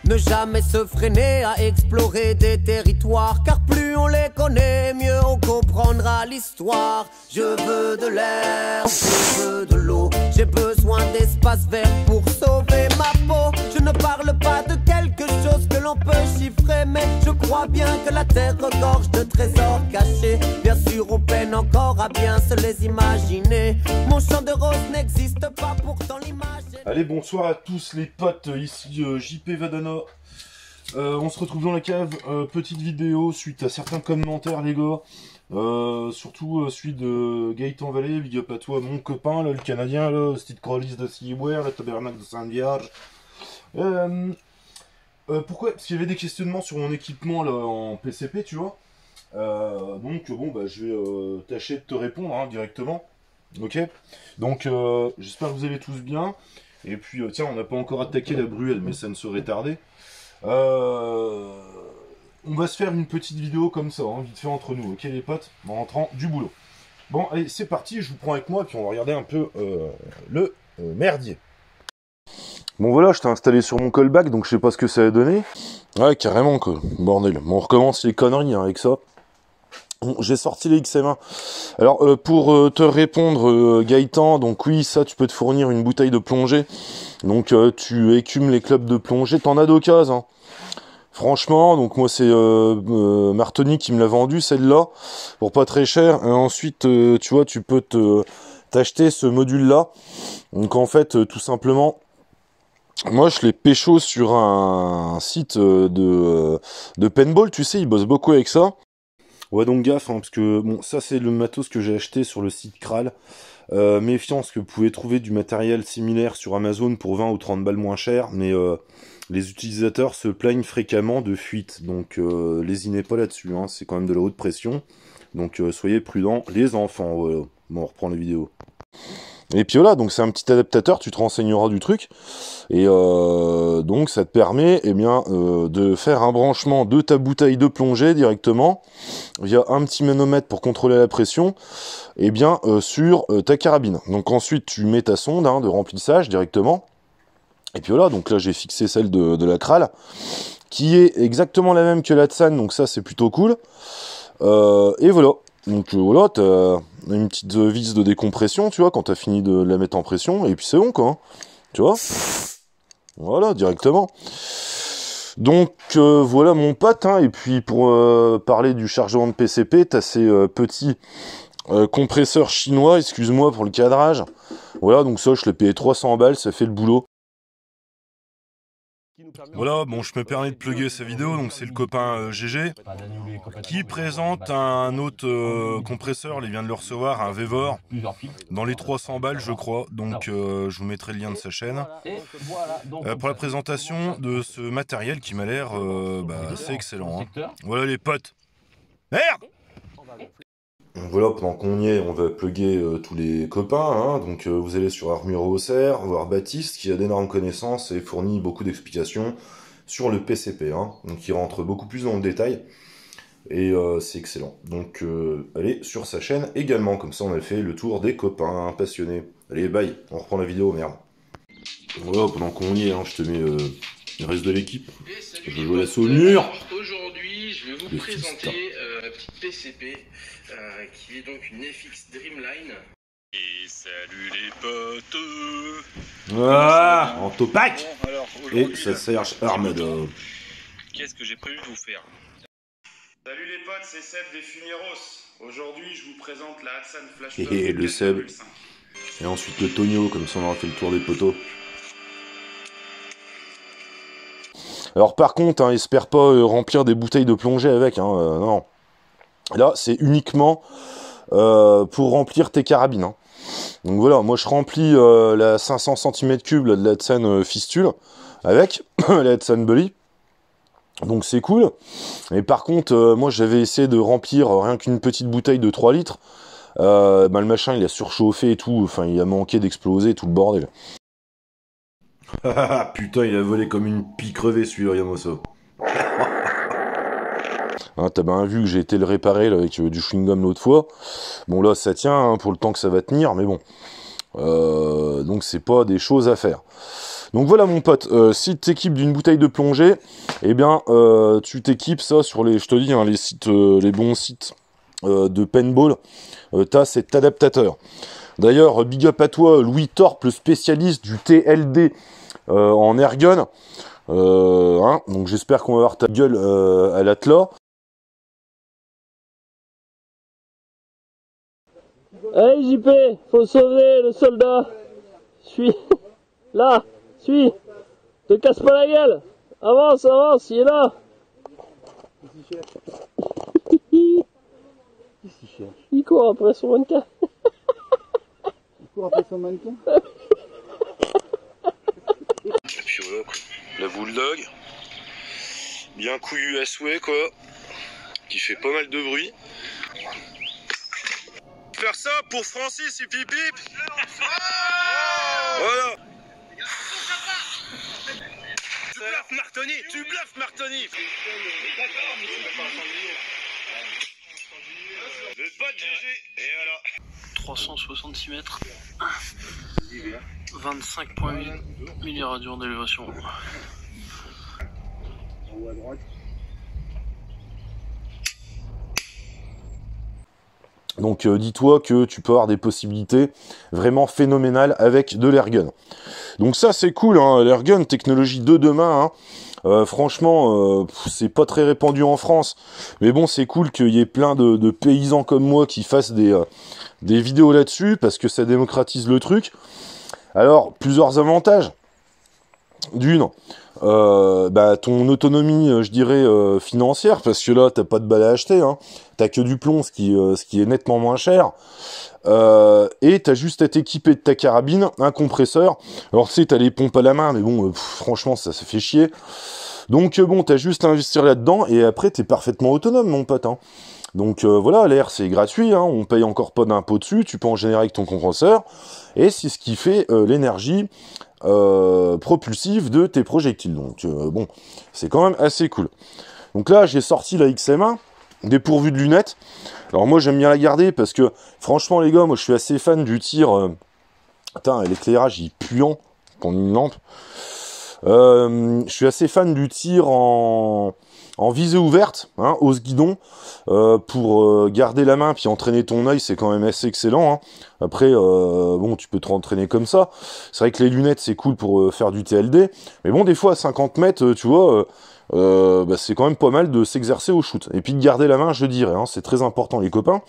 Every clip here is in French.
Ne jamais se freiner à explorer des territoires, car plus on les connaît, mieux on comprendra l'histoire. Je veux de l'air, je veux de l'eau, j'ai besoin d'espace vert pour sauver ma peau. Je ne parle pas de quelque chose que l'on peut chiffrer, mais je crois bien que la terre regorge de trésors cachés. Bien sûr on peine encore à bien se les imaginer. Mon champ de rose n'existe pas, pourtant l'image est... Allez, bonsoir à tous les potes, ici JP Vadana. On se retrouve dans la cave, petite vidéo suite à certains commentaires les gars. Surtout celui de Gaëtan Vallée, big up à toi mon copain, là, le Canadien, là, Steve Crowley de Seaware, le tabernacle de Sainte-Vierge. Pourquoi? Parce qu'il y avait des questionnements sur mon équipement là en PCP, tu vois. Donc bon bah je vais tâcher de te répondre hein, directement. Ok. Donc j'espère que vous allez tous bien. Et puis tiens, on n'a pas encore attaqué la Bruelle, mais ça ne saurait tarder. On va se faire une petite vidéo comme ça, hein, vite fait entre nous, ok les potes, en rentrant du boulot. Bon, allez, c'est parti, je vous prends avec moi, et puis on va regarder un peu le merdier. Bon voilà, je t'ai installé sur mon callback, donc je sais pas ce que ça a donné. Ouais, carrément, quoi, bordel. Bon, on recommence les conneries hein, avec ça. Bon, j'ai sorti les XM1. Alors, pour te répondre, Gaëtan, donc oui, ça, tu peux te fournir une bouteille de plongée. Donc, tu écumes les clubs de plongée, t'en as d'occasion, hein. Franchement, donc moi c'est Martoni qui me l'a vendu celle-là pour pas très cher. Et ensuite, tu vois, tu peux t'acheter ce module-là. Donc en fait, tout simplement, moi je l'ai pécho sur un site de paintball. Tu sais, ils bossent beaucoup avec ça. Ouais, donc gaffe, hein, parce que bon, ça c'est le matos que j'ai acheté sur le site Kral. Méfiance que vous pouvez trouver du matériel similaire sur Amazon pour 20 ou 30 balles moins cher, mais les utilisateurs se plaignent fréquemment de fuite, donc lésinez pas là-dessus, hein, c'est quand même de la haute pression, donc soyez prudents les enfants. Voilà. Bon, on reprend la vidéo. Et puis voilà, donc c'est un petit adaptateur, tu te renseigneras du truc, et donc ça te permet eh bien, de faire un branchement de ta bouteille de plongée directement, via un petit manomètre pour contrôler la pression, et bien sur ta carabine. Donc ensuite tu mets ta sonde hein, de remplissage directement, et puis voilà, donc là j'ai fixé celle de la Kral, qui est exactement la même que la Tsan, donc ça c'est plutôt cool, et voilà. Donc voilà, t'as une petite vis de décompression, tu vois, quand t'as fini de la mettre en pression, et puis c'est bon, quoi, hein, tu vois. Voilà, directement. Donc voilà mon pote, hein, et puis pour parler du chargement de PCP, t'as ces petits compresseurs chinois, excuse-moi pour le cadrage. Voilà, donc ça, je l'ai payé 300 balles, ça fait le boulot. Voilà, bon, je me permets de plugger sa vidéo, donc c'est le copain GG qui présente un autre compresseur, il vient de le recevoir, un Vevor, dans les 300 balles je crois, donc je vous mettrai le lien de sa chaîne. Pour la présentation de ce matériel qui m'a l'air assez excellent. Hein. Voilà les potes. Merde! Voilà, pendant qu'on y est, on va plugger tous les copains, hein. Donc vous allez sur Armure Auxerre, voir Baptiste qui a d'énormes connaissances et fournit beaucoup d'explications sur le PCP, hein. Donc il rentre beaucoup plus dans le détail, et c'est excellent. Donc allez sur sa chaîne également, comme ça on a fait le tour des copains passionnés. Allez, bye, on reprend la vidéo, merde. Voilà, pendant qu'on y est, hein, je te mets le reste de l'équipe. Je vous laisse au mur. Aujourd'hui, je vais vous présenter la petite PCP qui est donc une FX Dreamline. Et salut les potes. Ah, en topac. Bon, alors, et ça Serge Armada. Qu'est-ce que j'ai prévu de vous faire? Salut les potes, c'est Seb des Fumieros. Aujourd'hui, je vous présente la Hatsan Flash Pump. Et le Seb. Et ensuite le Tonio, comme ça on aura fait le tour des poteaux. Alors par contre, hein, espère pas remplir des bouteilles de plongée avec, hein, non. Là, c'est uniquement pour remplir tes carabines. Hein. Donc voilà, moi je remplis la 500 cm3 de la Hatsan Fistule avec la Hatsan Bully. Donc c'est cool. Et par contre, moi j'avais essayé de remplir rien qu'une petite bouteille de 3 litres. Le machin il a surchauffé et tout, enfin il a manqué d'exploser tout le bordel. Putain, il a volé comme une pie crevée celui-là, Yamoso. Hein, t'as bien vu que j'ai été le réparer là, avec du chewing-gum l'autre fois. Bon là ça tient hein, pour le temps que ça va tenir, mais bon. Donc c'est pas des choses à faire. Donc voilà mon pote, si tu t'équipes d'une bouteille de plongée, eh bien tu t'équipes ça sur les, je te dis, hein, les sites, les bons sites de paintball, t'as cet adaptateur. D'ailleurs, big up à toi, Louis Torp, le spécialiste du TLD en airgun. Hein, donc j'espère qu'on va avoir ta gueule à l'atlas. Allez JP, faut sauver le soldat. Suis là, suis. Te casse pas la gueule. Avance, avance, il est là. Il court après son mannequin. Il court après son mannequin. Et puis voilà quoi. La bulldog. Bien couillu à souhait quoi. Qui fait pas mal de bruit. Faire ça pour Francis et Pip Pip. Voilà. Tu bluffes Martoni, tu bluffes Martoni. Le bas de GG. Et voilà. 366 mètres. 25,8 milliradians d'élévation. En haut à droite. Donc dis-toi que tu peux avoir des possibilités vraiment phénoménales avec de l'airgun. Donc ça c'est cool, hein, l'airgun, technologie de demain. Hein. Franchement, c'est pas très répandu en France. Mais bon, c'est cool qu'il y ait plein de paysans comme moi qui fassent des vidéos là-dessus, parce que ça démocratise le truc. Alors, plusieurs avantages. D'une, ton autonomie, je dirais, financière, parce que là, t'as pas de balles à acheter, hein. T'as que du plomb, ce qui est nettement moins cher. Et t'as juste à t'équiper de ta carabine, un compresseur. Alors tu sais, t'as les pompes à la main, mais bon, franchement, ça fait chier. Donc bon, t'as juste à investir là-dedans, et après, t'es parfaitement autonome, mon pote, hein. Donc voilà, l'air c'est gratuit, hein, on paye encore pas d'impôt dessus, tu peux en générer avec ton compresseur, et c'est ce qui fait l'énergie propulsive de tes projectiles. Donc bon, c'est quand même assez cool. Donc là, j'ai sorti la XM1, dépourvue de lunettes. Alors moi, j'aime bien la garder parce que, franchement les gars, moi je suis assez fan du tir. Putain, l'éclairage il est puant pour une lampe. Je suis assez fan du tir en visée ouverte, hein, hausse guidon, pour garder la main puis entraîner ton œil, c'est quand même assez excellent. Hein. Après, bon, tu peux te rentraîner comme ça. C'est vrai que les lunettes c'est cool pour faire du TLD, mais bon, des fois à 50 mètres, tu vois, c'est quand même pas mal de s'exercer au shoot. Et puis de garder la main, je dirais, hein, c'est très important les copains.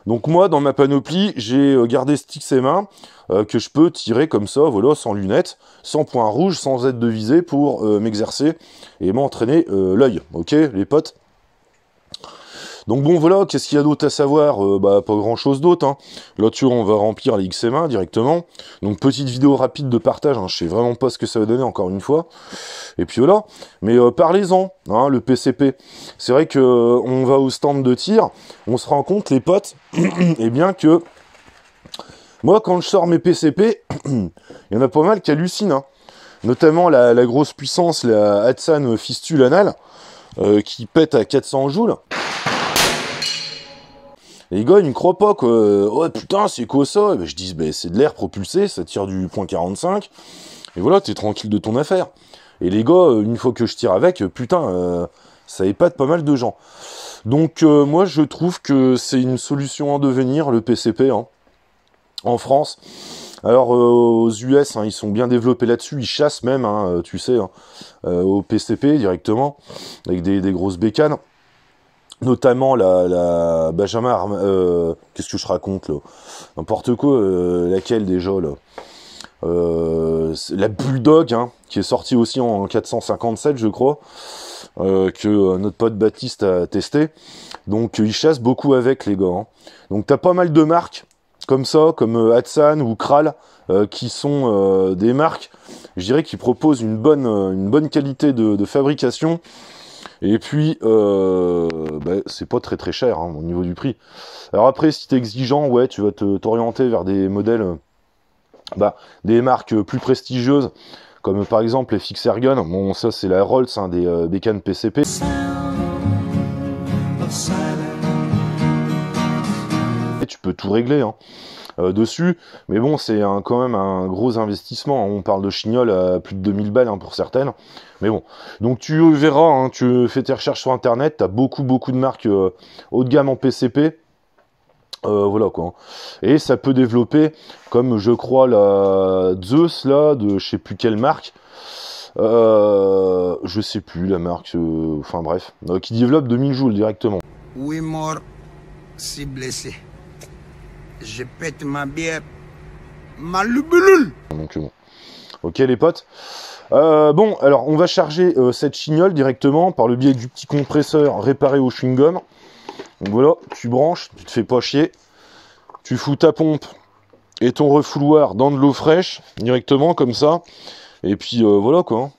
Donc moi, dans ma panoplie, j'ai gardé ce XM1 que je peux tirer comme ça, voilà, sans lunettes, sans point rouge, sans aide de visée pour m'exercer et m'entraîner l'œil, ok les potes. Donc bon voilà, qu'est-ce qu'il y a d'autre à savoir? Pas grand chose d'autre, hein. Là-dessus on va remplir les XM1 directement. Donc petite vidéo rapide de partage, hein. Je sais vraiment pas ce que ça va donner encore une fois. Et puis voilà, mais parlez-en, hein, le PCP. C'est vrai que on va au stand de tir, on se rend compte les potes, et bien que moi quand je sors mes PCP, il y en a pas mal qui hallucinent, hein. Notamment la grosse puissance, la Hatsan fistule anal, qui pète à 400 joules. Les gars, ils me croient pas, quoi. Ouais, putain, c'est quoi ça? Et ben, je dis, c'est de l'air propulsé, ça tire du .45. Et voilà, t'es tranquille de ton affaire. Et les gars, une fois que je tire avec, putain, ça épate pas mal de gens. Donc, moi, je trouve que c'est une solution en devenir, le PCP, hein, en France. Alors, aux US, hein, ils sont bien développés là-dessus, ils chassent même, hein, tu sais, hein, au PCP directement, avec des grosses bécanes. Notamment la Benjamin qu'est-ce que je raconte là, n'importe quoi, laquelle déjà là, la Bulldog, hein, qui est sortie aussi en 457 je crois, que notre pote Baptiste a testé. Donc ils chassent beaucoup avec les gars, hein. Donc t'as pas mal de marques comme ça, comme Hatsan ou Kral, qui sont des marques, je dirais, qui proposent une bonne qualité de fabrication. Et puis, c'est pas très cher, hein, au niveau du prix. Alors après, si t'es exigeant, ouais, tu vas t'orienter vers des modèles, des marques plus prestigieuses, comme par exemple les Fix Airgun. Bon, ça c'est la Rolls, hein, des bécanes PCP. Et tu peux tout régler, hein. dessus. Mais bon, c'est quand même un gros investissement. On parle de chignoles à plus de 2000 balles hein, pour certaines. Mais bon, donc tu verras, hein, tu fais tes recherches sur internet, tu as beaucoup de marques haut de gamme en PCP. Voilà quoi. Et ça peut développer, comme je crois la Zeus là, de je sais plus quelle marque. Je sais plus la marque, enfin bref, qui développe 2000 joules directement. Oui, mort, si blessé. Je pète ma bière, ma lubulule. Donc bon. Ok les potes. Bon, alors on va charger cette chignole directement par le biais du petit compresseur réparé au chewing-gum. Donc voilà, tu branches, tu te fais pas chier. Tu fous ta pompe et ton refouloir dans de l'eau fraîche, directement comme ça. Et puis voilà quoi.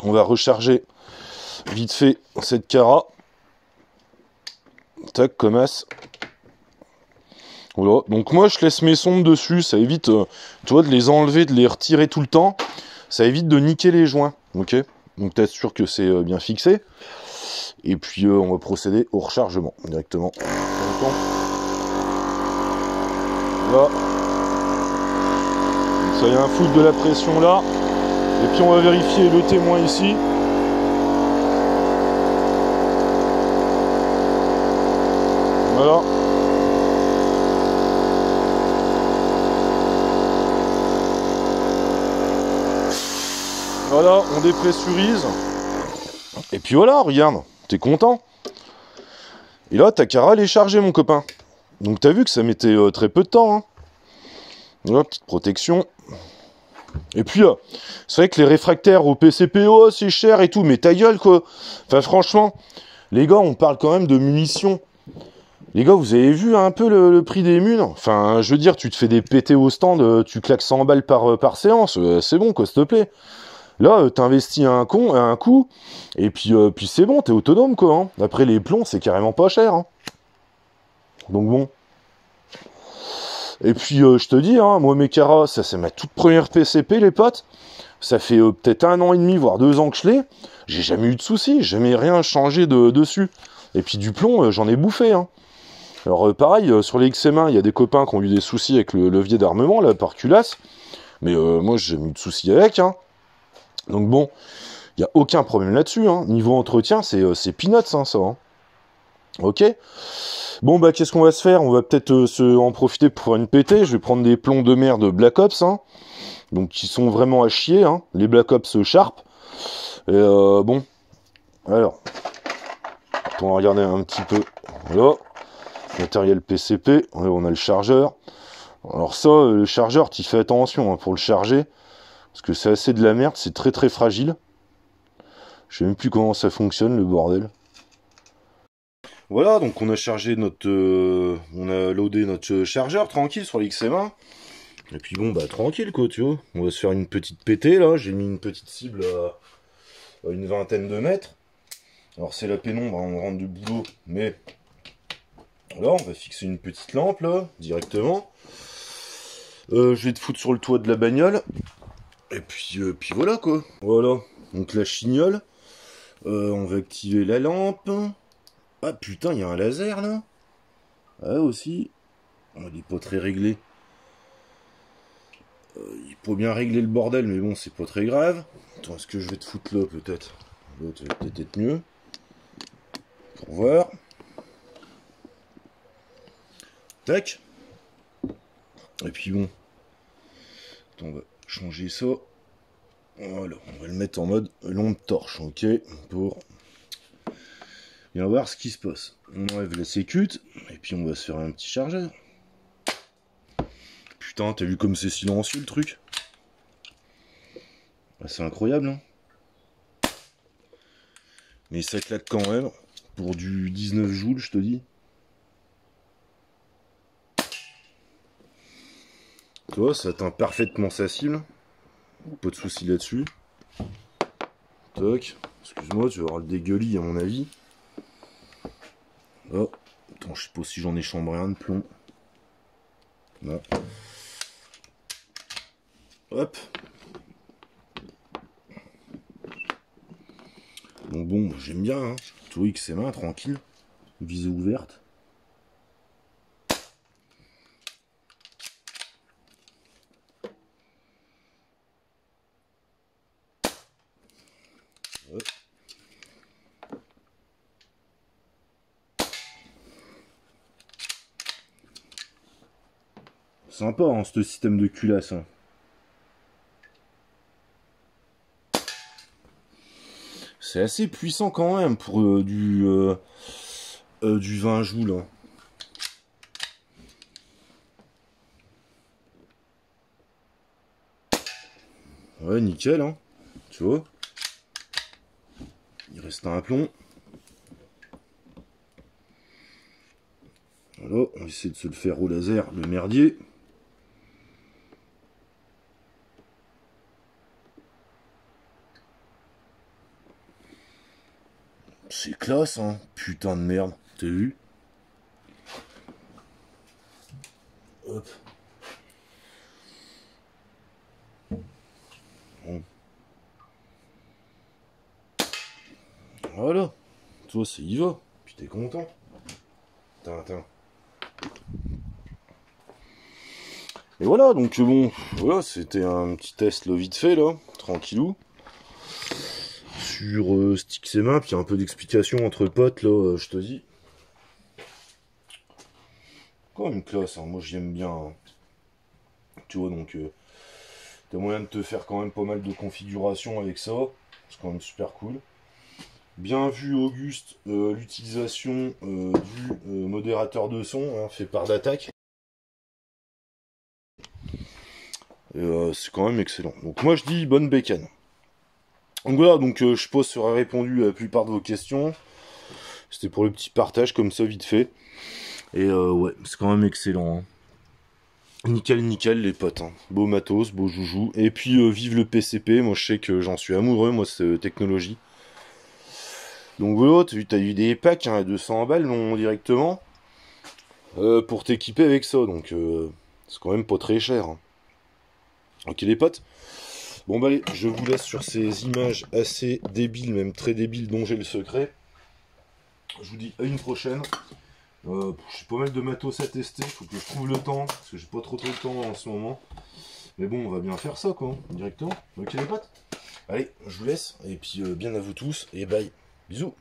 On va recharger vite fait cette cara. Tac, comme as. Voilà. Donc moi je laisse mes sondes dessus. Ça évite tu vois, de les enlever, de les retirer tout le temps. Ça évite de niquer les joints. Ok. Donc t'assures que c'est bien fixé. Et puis on va procéder au rechargement directement. Voilà. Ça y a un foot de la pression là. Et puis on va vérifier le témoin ici. Voilà. Voilà, on dépressurise. Et puis voilà, regarde, t'es content. Et là, ta cara, elle est chargée, mon copain. Donc t'as vu que ça mettait très peu de temps. Hein. Voilà, petite protection. Et puis, c'est vrai que les réfractaires au PCPO, c'est cher et tout, mais ta gueule, quoi. Enfin, franchement, les gars, on parle quand même de munitions. Les gars, vous avez vu un peu le prix des munes? Enfin, je veux dire, tu te fais des PT au stand, tu claques 100 balles par séance, c'est bon, quoi, s'il te plaît. Là, t'investis un coup, et puis c'est bon, t'es autonome, quoi. Hein. Après, les plombs, c'est carrément pas cher. Hein. Donc bon. Et puis, je te dis, hein, moi, mes caras, ça c'est ma toute première PCP, les potes. Ça fait peut-être 1 an et demi, voire 2 ans que je l'ai. J'ai jamais eu de soucis, jamais rien changé dessus. Et puis du plomb, j'en ai bouffé. Hein. Alors pareil, sur les XM1, il y a des copains qui ont eu des soucis avec le levier d'armement, là, par culasse. Mais moi, j'ai jamais eu de soucis avec. Hein. Donc bon, il n'y a aucun problème là-dessus. Hein. Niveau entretien, c'est peanuts, hein, ça. Hein. Ok. Bon, bah, qu'est-ce qu'on va se faire? On va peut-être en profiter pour faire une pétée. Je vais prendre des plombs de mer de Black Ops. Hein. Donc, qui sont vraiment à chier. Hein. Les Black Ops Sharp. Et bon. Alors. On va regarder un petit peu. Voilà. Matériel PCP. On a le chargeur. Alors ça, le chargeur, tu fais attention hein, pour le charger. Parce que c'est assez de la merde. C'est très très fragile. Je sais même plus comment ça fonctionne, le bordel. Voilà, donc on a chargé notre... on a loadé notre chargeur, tranquille, sur l'XM1. Et puis bon, bah tranquille, quoi, tu vois. On va se faire une petite pétée, là. J'ai mis une petite cible à une vingtaine de mètres. Alors c'est la pénombre, hein, on rentre du boulot, mais... Voilà, on va fixer une petite lampe, là, directement. Je vais te foutre sur le toit de la bagnole. Et puis voilà, quoi. Voilà, donc la chignole. On va activer la lampe. Ah putain, il y a un laser là. Ah aussi. Il est pas très réglé. Il faut bien régler le bordel, mais bon, c'est pas très grave. Attends, est-ce que je vais te foutre là peut-être? Là, ça va peut-être être mieux. Pour voir. Tac. Et puis bon. Attends, on va changer ça. Voilà, on va le mettre en mode lampe torche, ok. Pour... Et on va voir ce qui se passe. On enlève la sécute, et puis on va se faire un petit chargeur. Putain, t'as vu comme c'est silencieux le truc? Ah, c'est incroyable, hein. Mais ça claque quand même, pour du 19 joules, je te dis. Tu vois, ça atteint parfaitement sa cible. Pas de soucis là-dessus. Toc. Excuse-moi, tu vas avoir le dégueulis à mon avis. Oh, attends, je sais pas si j'en ai chambré un de plomb. Non. Hop. Donc bon, j'aime bien, hein. Tout XM1, tranquille. Visée ouverte. sympa, hein, ce système de culasse. Hein. C'est assez puissant quand même pour du 20 joules. Hein. Ouais, nickel, hein. Tu vois. Il reste un plomb. Voilà, on va essayer de se le faire au laser, le merdier. C'est classe, hein. Putain de merde. T'as vu? Hop. Bon. Voilà. Toi, ça y va. Puis t'es content. Attends. Et voilà, donc bon, voilà, c'était un petit test là, vite fait, là, tranquillou. Sur StixMap, il y a un peu d'explication entre potes, là, je te dis. Quand même classe, hein, moi j'aime bien. Hein. Tu vois, donc, t'as moyen de te faire quand même pas mal de configurations avec ça. C'est quand même super cool. Bien vu, Auguste, l'utilisation du modérateur de son, hein, fait par d'attaque. C'est quand même excellent. Donc moi je dis bonne bécane. Donc voilà, donc je suppose ça aura répondu à la plupart de vos questions. C'était pour le petit partage comme ça vite fait. Et ouais, c'est quand même excellent. Hein. Nickel les potes. Hein. Beau matos, beau joujou. Et puis vive le PCP, moi je sais que j'en suis amoureux, moi c'est technologie. Donc voilà, t'as eu des packs hein, à 200 balles non directement. Pour t'équiper avec ça, donc c'est quand même pas très cher. Hein. Ok les potes. Bon bah allez, je vous laisse sur ces images assez débiles, même très débiles, dont j'ai le secret. Je vous dis à une prochaine. J'ai pas mal de matos à tester, faut que je trouve le temps, parce que j'ai pas trop de temps en ce moment. Mais bon, on va bien faire ça quoi, directement. Ok les potes. Allez, je vous laisse, et puis bien à vous tous, et bye. Bisous.